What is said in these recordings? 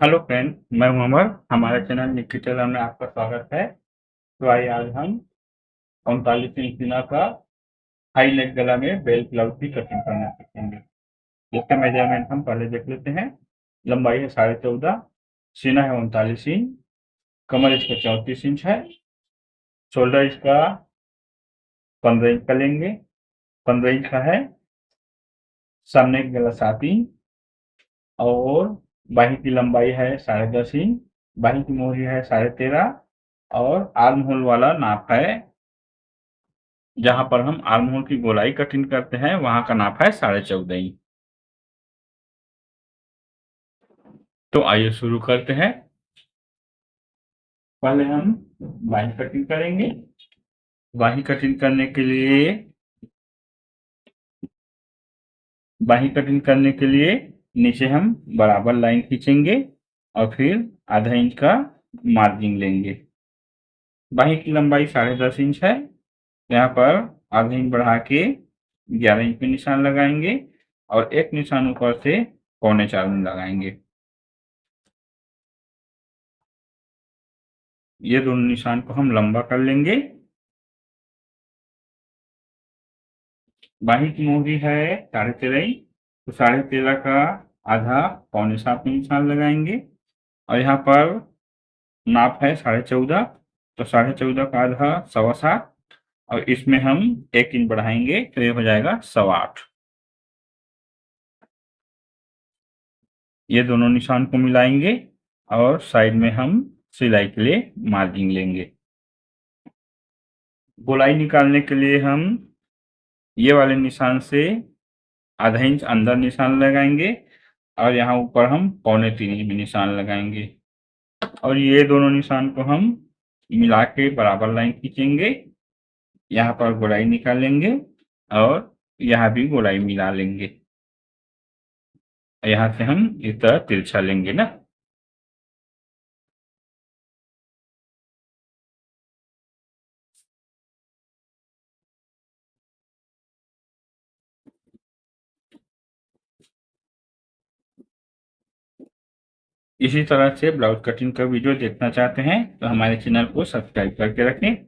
Hello friend, मैं हूं अमर। हमारे चैनल निकी टेलर में आपका स्वागत है। तो आइए आज हम 39 इंच सीना का हाई नेक गला में बेल ब्लाउज की कटिंग करना सीखेंगे। इसके मेजरमेंट हम पहले देख लेते हैं। लंबाई है 14.5, सीना है 39 इंच, कमर इसका 34 इंच है, शोल्डर इसका 15 इंच का लेंगे, 15 इंच का है। सामने का गला 7 इंच और बाही की लंबाई है 10.5 इंच, बाही की मोहरी है 13.5 और आर्म होल वाला नाप है, जहां पर हम आर्म होल की गोलाई कटिंग करते हैं वहां का नाप है 14.5 इंच। तो आइए शुरू करते हैं। पहले हम बाही कटिंग करेंगे। बाही कटिंग करने के लिए बाही कटिंग करने के लिए नीचे हम बराबर लाइन खींचेंगे और फिर आधा इंच का मार्जिन लेंगे। बाही की लंबाई 10.5 इंच है। यहाँ पर आधा इंच बढ़ा के 11 इंच पे निशान लगाएंगे और एक निशान ऊपर से 3.25 इंच लगाएंगे। ये दोनों निशान को हम लंबा कर लेंगे। बाही की मोहरी है 13.5 इंच, तो 13.5 का आधा 6.25 में निशान लगाएंगे और यहाँ पर नाप है 14.5, तो 14.5 का आधा 7.25 और इसमें हम 1 इंच बढ़ाएंगे तो ये हो जाएगा 8.25। ये दोनों निशान को मिलाएंगे और साइड में हम सिलाई के लिए मार्जिन लेंगे। गोलाई निकालने के लिए हम ये वाले निशान से आधा इंच अंदर निशान लगाएंगे और यहाँ ऊपर हम 3.25 इंच में निशान लगाएंगे और ये दोनों निशान को हम मिला के बराबर लाइन खींचेंगे। यहाँ पर गोलाई निकालेंगे और यहाँ भी गोलाई मिला लेंगे। यहाँ से हम इस तरह तिरछा लेंगे ना। इसी तरह से ब्लाउज कटिंग का वीडियो देखना चाहते हैं तो हमारे चैनल को सब्सक्राइब करके रखें।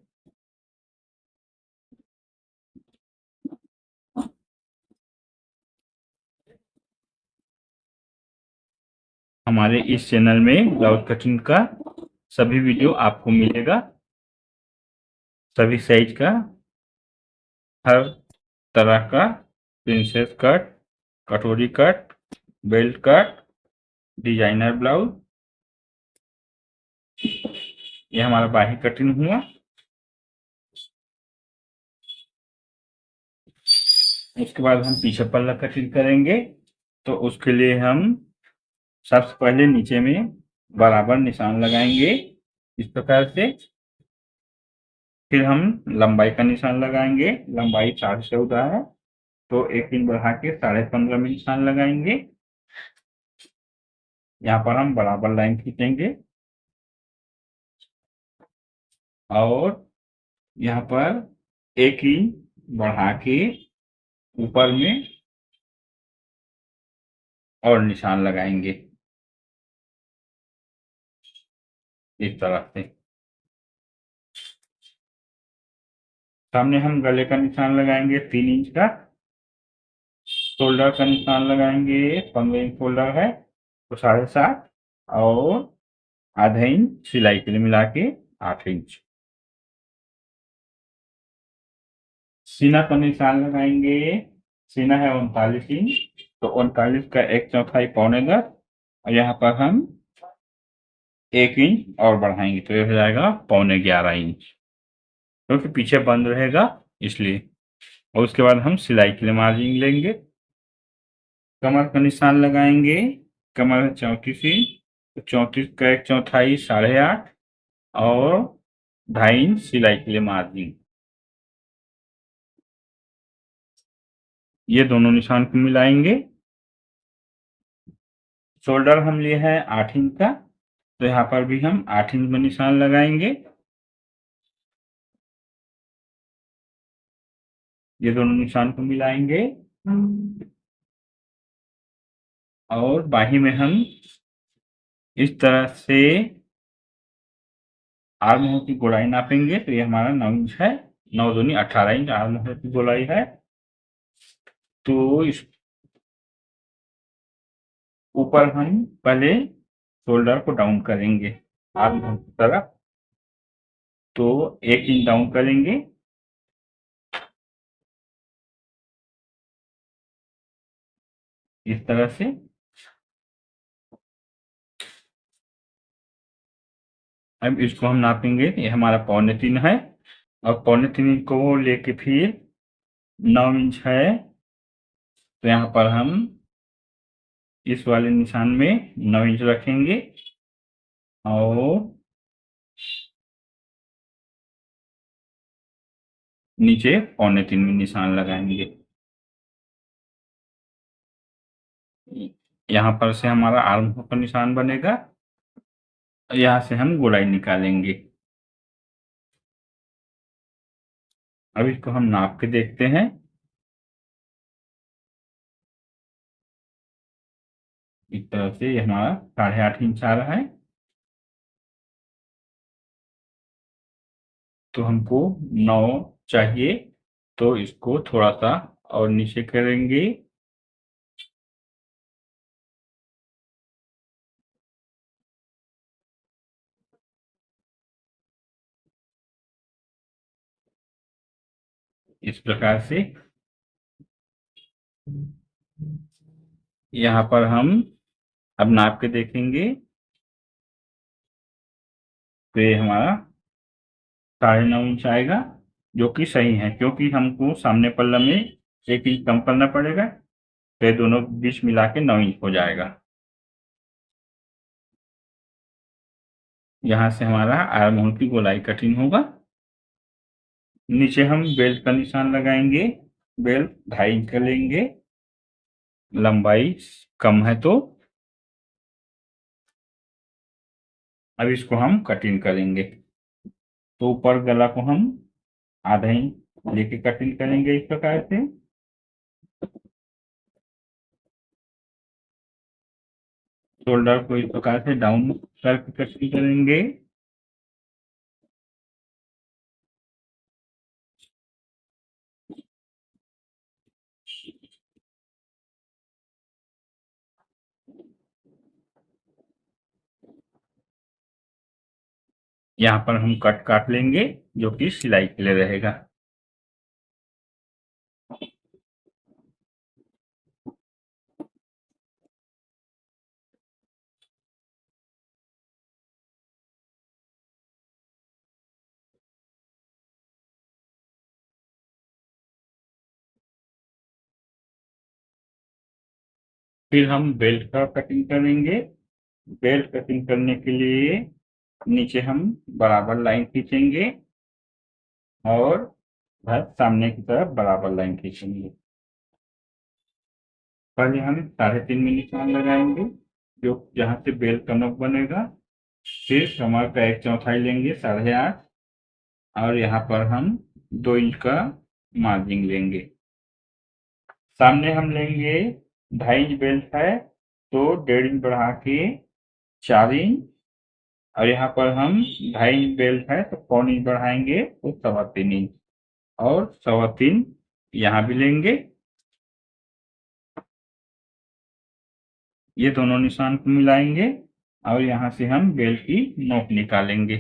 हमारे इस चैनल में ब्लाउज कटिंग का सभी वीडियो आपको मिलेगा, सभी साइज का, हर तरह का, प्रिंसेस कट, कटोरी cut, belt cut, designer blouse. ये हमारा बाही कटिंग हुआ। उसके बाद हम पीछे पल्ला कटिंग करेंगे। तो उसके लिए हम सबसे पहले नीचे में बराबर निशान लगाएंगे इस प्रकार से। फिर हम लंबाई का निशान लगाएंगे। लंबाई 14.5 है, तो 1 इंच बढ़ा के 15.5 में निशान लगाएंगे। यहाँ पर हम बराबर लाइन खींचेंगे और यहाँ पर 1 इंच बढ़ा के ऊपर में और निशान लगाएंगे इस तरह से। सामने हम गले का निशान लगाएंगे 3 इंच का। शोल्डर का निशान लगाएंगे, 15 इंच शोल्डर है तो 7.5 और आधा इंच सिलाई के लिए मिला के 8 इंच। सीना का निशान लगाएंगे। सीना है 39 इंच, तो 39 का 1/4 (पौने 10) और यहाँ पर हम 1 इंच और बढ़ाएंगे तो ये हो जाएगा 11.25 इंच, क्योंकि पीछे बंद रहेगा इसलिए। और उसके बाद हम सिलाई के लिए मार्जिन लेंगे। कमर का निशान लगाएंगे। कमर है 34 इंच, तो 34 का 1/4 (8.5) और 2.5 इंच सिलाई के लिए मार्जिन। ये दोनों निशान को मिलाएंगे। शोल्डर हम लिए हैं 8 इंच का, तो यहाँ पर भी हम 8 इंच में निशान लगाएंगे। ये दोनों निशान को मिलाएंगे और बाही में हम इस तरह से आर्म होल की गोलाई नापेंगे तो ये हमारा 9 इंच है। 9 दूनी 18 इंच आर्म होल की गोलाई है। तो इस ऊपर हम पहले शोल्डर को डाउन करेंगे आर्म होल की तरफ। तो 1 इंच डाउन करेंगे। इस तरह से अब इसको हम नापेंगे। ये हमारा 3.25 है और 3.25 इंच को लेके फिर 9 इंच है तो यहाँ पर हम इस वाले निशान में 9 इंच रखेंगे और नीचे 3.25 में निशान लगाएंगे। यहाँ पर से हमारा आर्म होल का निशान बनेगा। यहाँ से हम गोलाई निकालेंगे। अब इसको हम नाप के देखते हैं। इस तरह से ये हमारा 8.5 इंच आ रहा है। तो हमको 9 चाहिए तो इसको थोड़ा सा और नीचे करेंगे। इस प्रकार से यहाँ पर हम अब नाप के देखेंगे तो ये हमारा 9.5 इंच आएगा जो कि सही है क्योंकि हमको सामने पल्ला में 1 इंच कम करना पड़ेगा तो ये दोनों बीच मिला के 9 इंच हो जाएगा। यहाँ से हमारा आर्म होल की गोलाई कटिंग होगा। नीचे हम बेल्ट का निशान लगाएंगे। बेल्ट 2.5 इंच का लेंगे। लंबाई कम है तो अब इसको हम कटिंग करेंगे। तो ऊपर गला को हम आधा इंच लेके कटिंग करेंगे इस प्रकार से। शोल्डर को इस प्रकार से डाउन करके कटिंग करेंगे। यहाँ पर हम कट काट लेंगे जो कि सिलाई के लिए रहेगा। फिर हम बेल्ट का कटिंग करेंगे। बेल्ट कटिंग करने के लिए नीचे हम बराबर लाइन खींचेंगे और बस सामने की तरफ बराबर लाइन खींचेंगे। पहले हम 3.5 में निशान लगाएंगे जो जहाँ से बेल्ट का नोक बनेगा। फिर कमर का 1/4 लेंगे 8.5 और यहाँ पर हम 2 इंच का मार्जिन लेंगे। सामने हम लेंगे 2.5 इंच बेल्ट है तो 1.5 इंच बढ़ा के 4 इंच और यहाँ पर हम 2.5 इंच बेल्ट है तो 1/4 इंच बढ़ाएंगे तो 3.25 इंच और 3.25 यहाँ भी लेंगे। ये दोनों निशान को मिलाएंगे और यहाँ से हम बेल्ट की नोक निकालेंगे।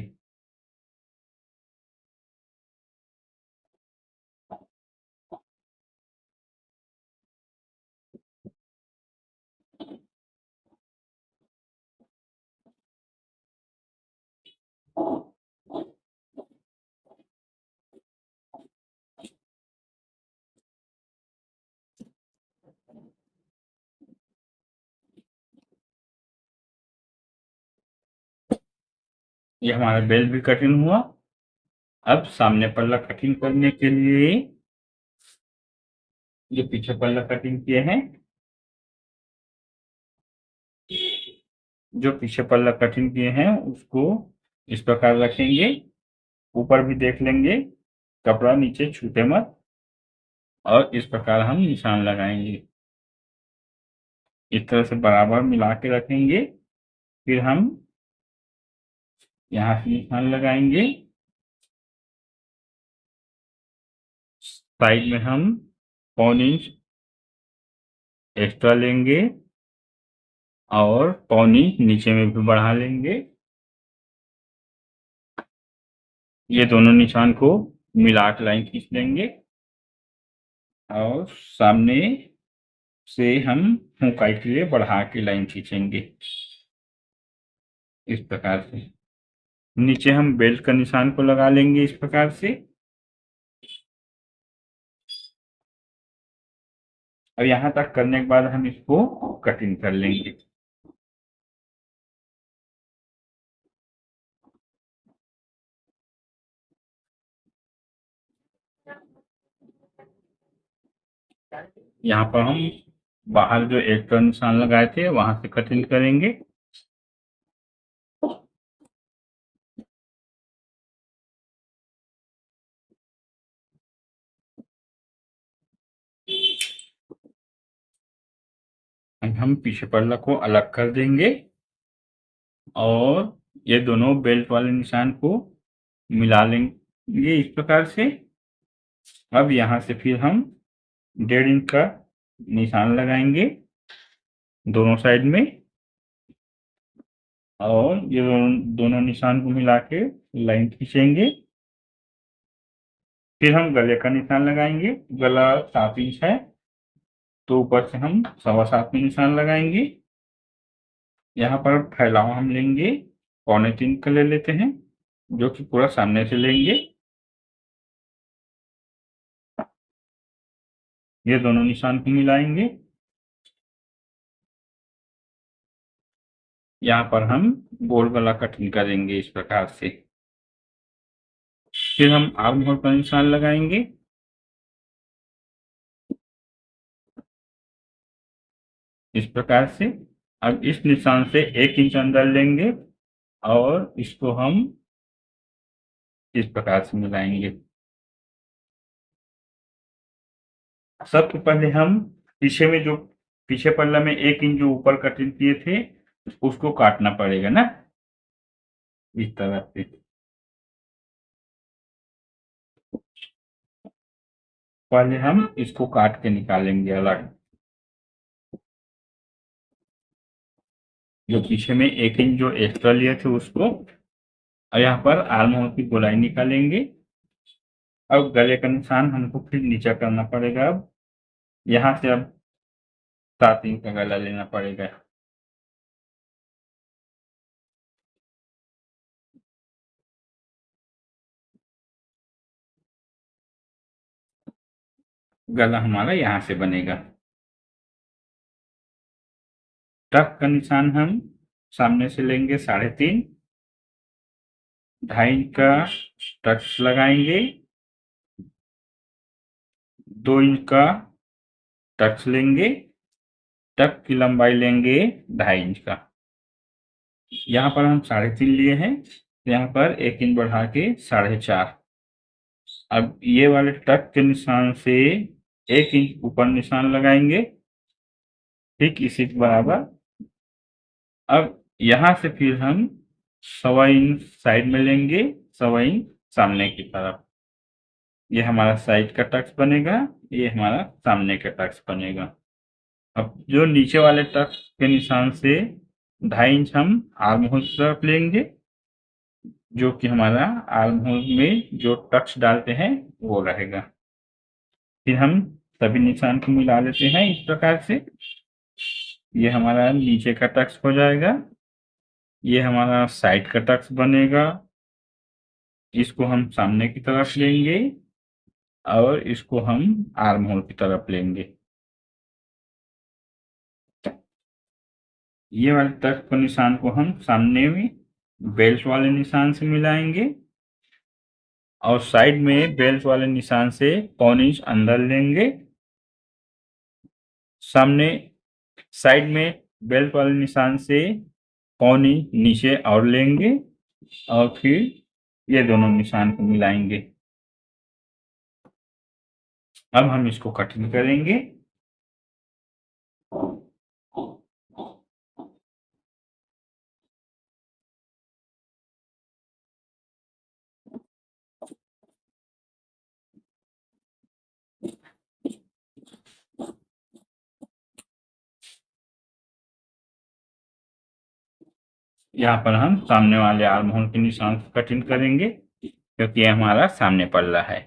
ये हमारा बेल्ट भी कटिंग हुआ। अब सामने पल्ला कटिंग करने के लिए जो पीछे पल्ला कटिंग किए हैं उसको इस प्रकार रखेंगे। ऊपर भी देख लेंगे कपड़ा नीचे छूटे मत और इस प्रकार हम निशान लगाएंगे। इस तरह से बराबर मिला के रखेंगे। फिर हम यहाँ से निशान लगाएंगे। साइड में हम 1 इंच एक्स्ट्रा लेंगे और 1 इंच नीचे में भी बढ़ा लेंगे। ये दोनों निशान को मिला के लाइन खींच लेंगे और सामने से हम ऊंचाई के लिए बढ़ा के लाइन खींचेंगे इस प्रकार से। नीचे हम बेल्ट का निशान को लगा लेंगे इस प्रकार से। और यहाँ तक करने के बाद हम इसको कटिंग कर लेंगे। यहाँ पर हम बाहर जो एक्स्ट्रा निशान लगाए थे वहां से कटिंग करेंगे। हम पीछे पल्ला को अलग कर देंगे और ये दोनों बेल्ट वाले निशान को मिला लेंगे इस प्रकार से। अब यहाँ से फिर हम 1.5 इंच का निशान लगाएंगे दोनों साइड में और ये दोनों निशान को मिला के लाइन खींचेंगे। फिर हम गले का निशान लगाएंगे। गला 7 इंच है तो ऊपर से हम 7.25 में निशान लगाएंगे। यहाँ पर फैलाव हम लेंगे 3.25 का ले लेते हैं जो कि पूरा सामने से लेंगे। ये दोनों निशान को मिलाएंगे। यहाँ पर हम गोल गला कटिंग करेंगे इस प्रकार से। फिर हम आर्म होल का निशान लगाएंगे। इस प्रकार से। अब इस निशान से 1 इंच अंदर लेंगे और इसको हम इस प्रकार से मिलाएंगे। सबसे पहले हम पीछे में जो पीछे पल्ला में 1 इंच जो ऊपर कटिंग किए थे उसको काटना पड़ेगा ना इस तरह से। पहले हम इसको काट के निकालेंगे अलग। जो पीछे में 1 इंच जो एक्स्ट्रा लिए थे उसको। और यहाँ पर आर्म होल की गोलाई निकालेंगे। अब गले का निशान हमको फिर नीचा करना पड़ेगा। अब यहाँ से अब 7 इंच का गला लेना पड़ेगा। गला हमारा यहाँ से बनेगा। टक का निशान हम सामने से लेंगे 3.5। 2.5 इंच का टक्स लगाएंगे। 2 इंच का टक्स लेंगे। टक की लंबाई लेंगे 2.5 इंच का। यहाँ पर हम 3.5 लिए हैं तो यहाँ पर 1 इंच बढ़ा के 4.5। अब ये वाले टक के निशान से 1 इंच ऊपर निशान लगाएंगे ठीक इसी के बराबर। अब यहाँ से फिर हम 1.25 इंच साइड में लेंगे, 1.25 इंच सामने की तरफ। ये हमारा साइड का टक्स बनेगा, ये हमारा सामने का टक्स बनेगा। अब जो नीचे वाले टक्स के निशान से 2.5 इंच हम आर्म होल की तरफ लेंगे जो कि हमारा आर्म होल में जो टक्स डालते हैं वो रहेगा। फिर हम सभी निशान को मिला लेते हैं इस प्रकार से। ये हमारा नीचे का टक्स हो जाएगा। ये हमारा साइड का टक्स बनेगा। इसको हम सामने की तरफ लेंगे और इसको हम आर्म होल की तरफ लेंगे। ये वाले टक्स को निशान को हम सामने में बेल्ट वाले निशान से मिलाएंगे और साइड में बेल्ट वाले निशान से 1.25 इंच अंदर लेंगे। सामने साइड में बेल्ट वाले निशान से 1.25 इंच नीचे और लेंगे और फिर ये दोनों निशान को मिलाएंगे। अब हम इसको कटिंग करेंगे। यहाँ पर हम सामने वाले आर्म होल के निशान से कटिंग करेंगे, क्योंकि ये हमारा सामने पल्ला है।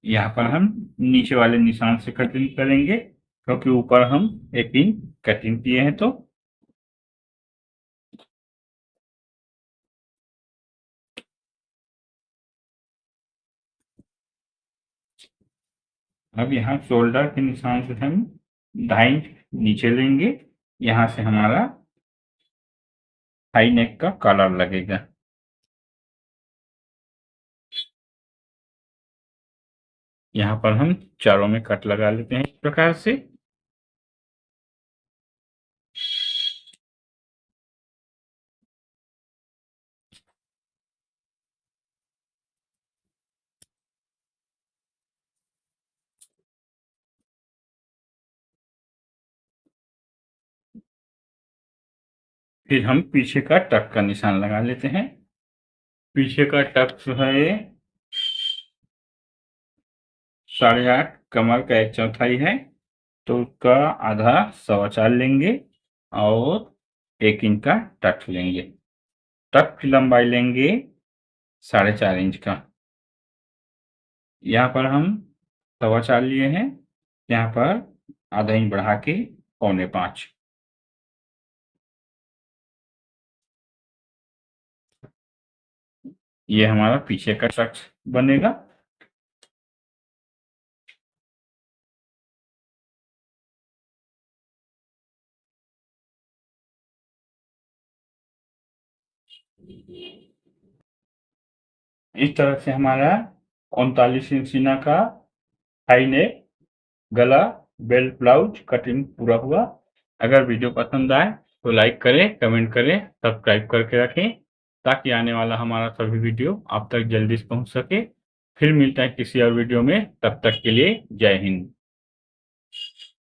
यहाँ पर हम नीचे वाले निशान से कटिंग करेंगे, क्योंकि ऊपर हम 1 इंच कटिंग किए हैं। तो अब यहाँ शोल्डर के निशान से हम 2.5 इंच नीचे लेंगे। यहाँ से हमारा हाई नेक का कॉलर लगेगा। यहाँ पर हम चारों में कट लगा लेते हैं इस प्रकार से। फिर हम पीछे का टक का निशान लगा लेते हैं। पीछे का टक जो है 8.5 कमर का 1/4 है, तो उसका आधा 4.25 लेंगे और 1 इंच का टक लेंगे। टक की लंबाई लेंगे 4.5 इंच का। यहाँ पर हम 4.25 लिए हैं, यहाँ पर आधा इंच बढ़ा के 4.25। ये हमारा पीछे का टक बनेगा। इस तरह से हमारा 39 इंच सीना का हाई नेक, गला, बेल्ट, ब्लाउज कटिंग पूरा हुआ। अगर वीडियो पसंद आए तो लाइक करें, कमेंट करें, सब्सक्राइब करके रखें, ताकि आने वाला हमारा सभी वीडियो आप तक जल्दी से पहुंच सके। फिर मिलता है किसी और वीडियो में, तब तक के लिए जय हिंद।